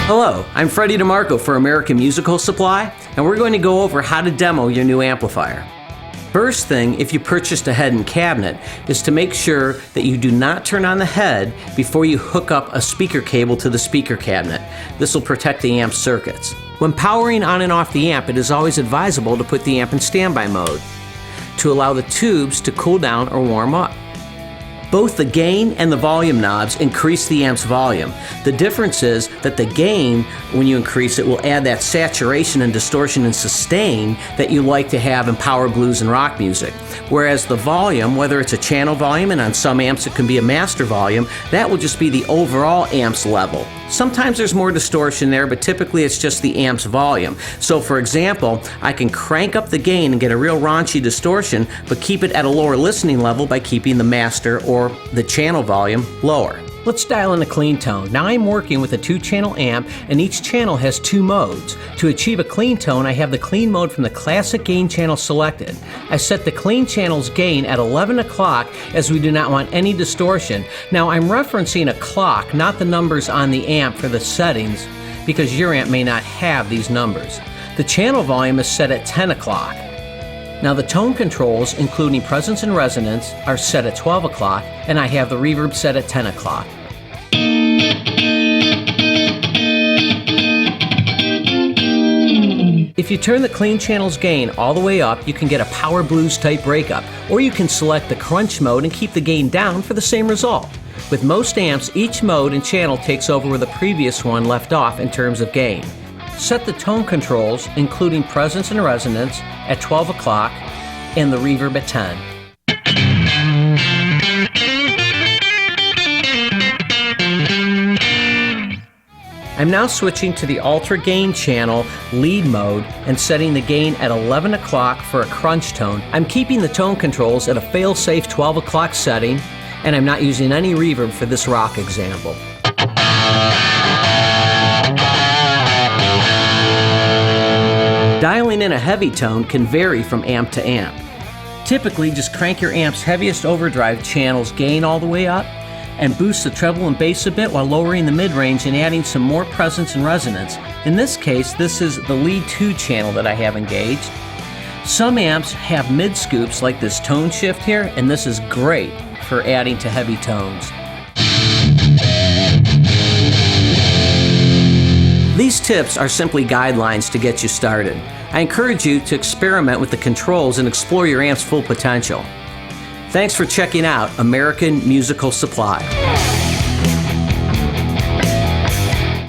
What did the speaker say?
Hello, I'm Freddie DeMarco for American Musical Supply, and we're going to go over how to demo your new amplifier. First thing, if you purchased a head and cabinet, is to make sure that you do not turn on the head before you hook up a speaker cable to the speaker cabinet. This will protect the amp circuits. When powering on and off the amp, it is always advisable to put the amp in standby mode to allow the tubes to cool down or warm up. Both the gain and the volume knobs increase the amp's volume. The difference is that the gain, when you increase it, will add that saturation and distortion and sustain that you like to have in power blues and rock music. Whereas the volume, whether it's a channel volume, and on some amps it can be a master volume, that will just be the overall amp's level. Sometimes there's more distortion there, but typically it's just the amp's volume. So for example, I can crank up the gain and get a real raunchy distortion, but keep it at a lower listening level by keeping the master or the channel volume lower. Let's dial in a clean tone. Now I'm working with a 2-channel amp, and each channel has 2 modes. To achieve a clean tone, I have the clean mode from the classic gain channel selected. I set the clean channel's gain at 11 o'clock as we do not want any distortion. Now I'm referencing a clock, not the numbers on the amp for the settings, because your amp may not have these numbers. The channel volume is set at 10 o'clock. Now the tone controls, including presence and resonance, are set at 12 o'clock, and I have the reverb set at 10 o'clock. If you turn the clean channel's gain all the way up, you can get a power blues type breakup, or you can select the crunch mode and keep the gain down for the same result. With most amps, each mode and channel takes over where the previous one left off in terms of gain. Set the tone controls, including presence and resonance, at 12 o'clock and the reverb at 10. I'm now switching to the ultra gain channel lead mode and setting the gain at 11 o'clock for a crunch tone. I'm keeping the tone controls at a fail-safe 12 o'clock setting, and I'm not using any reverb for this rock example. Dialing in a heavy tone can vary from amp to amp. Typically, just crank your amp's heaviest overdrive channel's gain all the way up and boost the treble and bass a bit while lowering the mid-range and adding some more presence and resonance. In this case, this is the lead 2 channel that I have engaged. Some amps have mid-scoops like this tone shift here, and this is great for adding to heavy tones. These tips are simply guidelines to get you started. I encourage you to experiment with the controls and explore your amp's full potential. Thanks for checking out American Musical Supply.